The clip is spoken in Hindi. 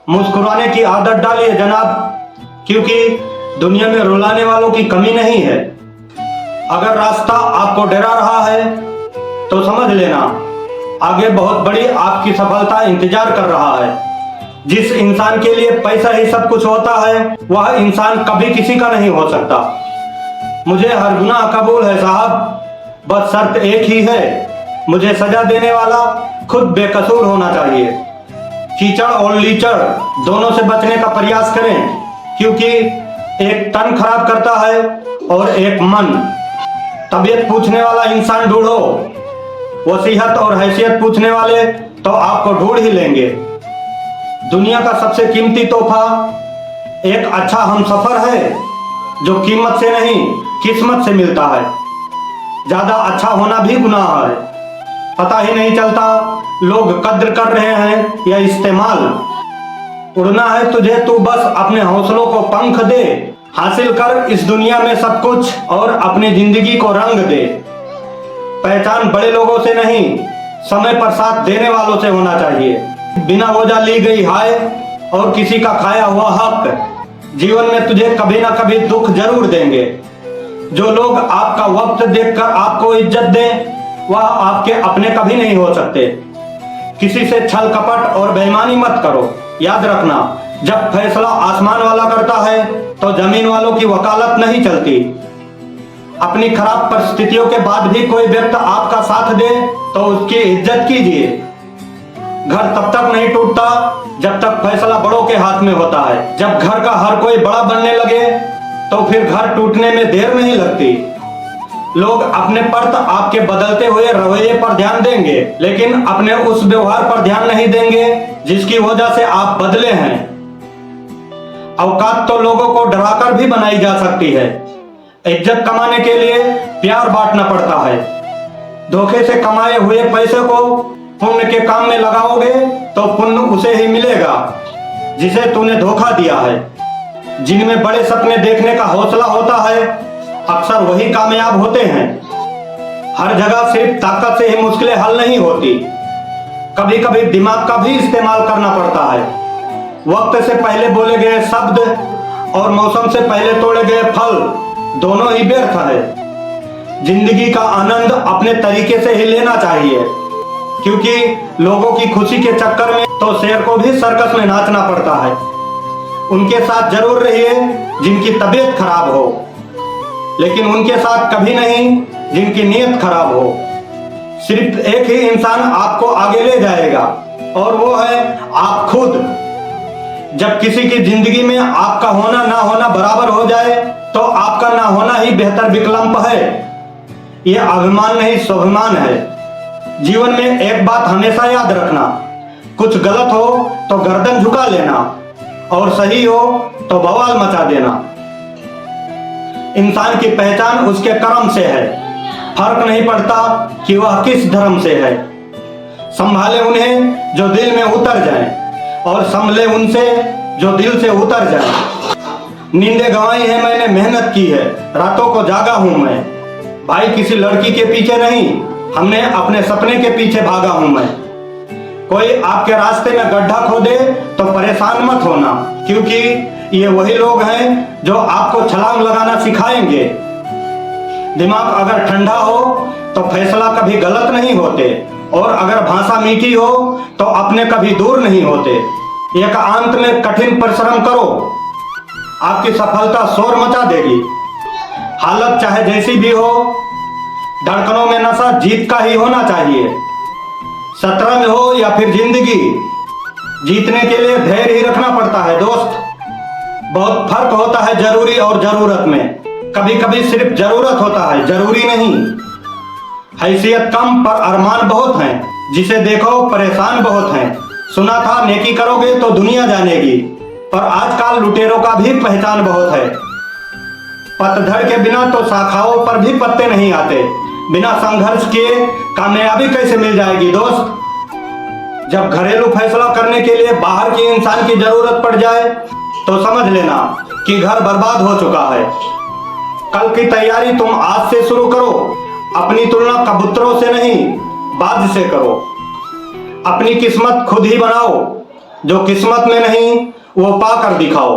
मुस्कुराने की आदत डालिए जनाब, क्योंकि दुनिया में रुलाने वालों की कमी नहीं है। अगर रास्ता आपको डरा रहा है तो समझ लेना आगे बहुत बड़ी आपकी सफलता इंतजार कर रहा है। जिस इंसान के लिए पैसा ही सब कुछ होता है वह इंसान कभी किसी का नहीं हो सकता। मुझे हर गुनाह कबूल है साहब, बस शर्त एक ही है, मुझे सजा देने वाला खुद बेकसूर होना चाहिए। कीचड़ और लीचड़ दोनों से बचने का प्रयास करें, क्योंकि एक तन खराब करता है और एक मन। तबीयत पूछने वाला इंसान ढूंढो, वसीयत और हैसियत पूछने वाले तो आपको ढूंढ ही लेंगे। दुनिया का सबसे कीमती तोहफा एक अच्छा हमसफर है, जो कीमत से नहीं किस्मत से मिलता है। ज्यादा अच्छा होना भी गुनाह है, पता ही नहीं चलता लोग कद्र कर रहे हैं या इस्तेमाल। उड़ना है तुझे तो बस अपने हौसलों को पंख दे, हासिल कर इस दुनिया में सब कुछ और अपनी जिंदगी को रंग दे। पहचान बड़े लोगों से नहीं, समय पर साथ देने वालों से होना चाहिए। बिना वजह ली गई हाय और किसी का खाया हुआ हक जीवन में तुझे कभी ना कभी दुख जरूर देंगे। जो लोग आपका वक्त देखकर आपको इज्जत दें वह आपके अपने कभी नहीं हो सकते। किसी से छल कपट और बेईमानी मत करो। याद रखना, जब फैसला आसमान वाला करता है तो जमीन वालों की वकालत नहीं चलती। अपनी खराब परिस्थितियों के बाद भी कोई व्यक्ति आपका साथ दे तो उसकी इज्जत कीजिए। घर तब तक नहीं टूटता जब तक फैसला बड़ों के हाथ में होता है। जब घर का हर कोई बड़ा बनने लगे तो फिर घर टूटने में देर नहीं लगती। लोग अपने पर आपके बदलते हुए रवैये पर ध्यान देंगे, लेकिन अपने उस व्यवहार पर ध्यान नहीं देंगे जिसकी वजह से आप बदले हैं। औकात तो लोगों को डराकर भी बनाई जा सकती है। इज्जत कमाने के लिए प्यार बांटना पड़ता है। धोखे से कमाए हुए पैसे को पुण्य के काम में लगाओगे तो पुण्य उसे ही मिलेगा जिसे तूने धोखा दिया है। जिनमें बड़े सपने देखने का हौसला होता है अक्सर वही कामयाब होते हैं। हर जगह सिर्फ ताकत से ही मुश्किलें हल नहीं होती, कभी कभी दिमाग का भी इस्तेमाल करना पड़ता है। वक्त से पहले बोले गए शब्द और मौसम से पहले तोड़े गए फल दोनों ही व्यर्थ है। जिंदगी का आनंद अपने तरीके से ही लेना चाहिए, क्योंकि लोगों की खुशी के चक्कर में तो शेर को भी सर्कस में नाचना पड़ता है। उनके साथ जरूर रहिए जिनकी तबीयत खराब हो, लेकिन उनके साथ कभी नहीं जिनकी नीयत खराब हो। सिर्फ एक ही इंसान आपको आगे ले जाएगा और वो है आप खुद। जब किसी की जिंदगी में आपका होना ना होना बराबर हो जाए तो आपका ना होना ही बेहतर विकल्प है। यह अभिमान नहीं स्वाभिमान है। जीवन में एक बात हमेशा याद रखना, कुछ गलत हो तो गर्दन झुका लेना और सही हो तो बवाल मचा देना। इंसान की पहचान उसके कर्म से है, फर्क नहीं पड़ता कि वह किस धर्म से है। संभाले उन्हें जो दिल में उतर जाए और संभले उनसे जो दिल से उतर जाए। नींदें गंवाई है मैंने, मेहनत की है, रातों को जागा हूं मैं। भाई किसी लड़की के पीछे नहीं, हमने अपने सपने के पीछे भागा हूं मैं। कोई आपके रास्ते में गड्ढा खोदे तो परेशान मत होना, क्योंकि ये वही लोग हैं जो आपको छलांग लगाना सिखाएंगे। दिमाग अगर ठंडा हो तो फैसला कभी गलत नहीं होते, और अगर भाषा मीठी हो तो अपने कभी दूर नहीं होते। एकांत में कठिन परिश्रम करो, आपकी सफलता शोर मचा देगी। हालत चाहे जैसी भी हो, धड़कनों में नशा जीत का ही होना चाहिए। शतरंज हो या फिर जिंदगी, जीतने के लिए धैर्य ही रखना पड़ता है दोस्त। बहुत फर्क होता है जरूरी और जरूरत में। कभी कभी सिर्फ जरूरत होता है, जरूरी नहीं। हैसियत कम पर अरमान बहुत हैं, जिसे देखो परेशान बहुत हैं। सुना था नेकी करोगे तो दुनिया जानेगी, पर आजकल लुटेरों का भी पहचान बहुत है। पतझड़ के बिना तो शाखाओं पर भी पत्ते नहीं आते। बिना संघर्ष किए कामयाबी कैसे मिल जाएगी दोस्त। जब घरेलू फैसला करने के लिए बाहर के इंसान की जरूरत पड़ जाए तो समझ लेना कि घर बर्बाद हो चुका है। कल की तैयारी तुम आज से शुरू करो। अपनी तुलना कबूतरों से नहीं, बाज से करो। अपनी किस्मत खुद ही बनाओ। जो किस्मत में नहीं वो पा कर दिखाओ।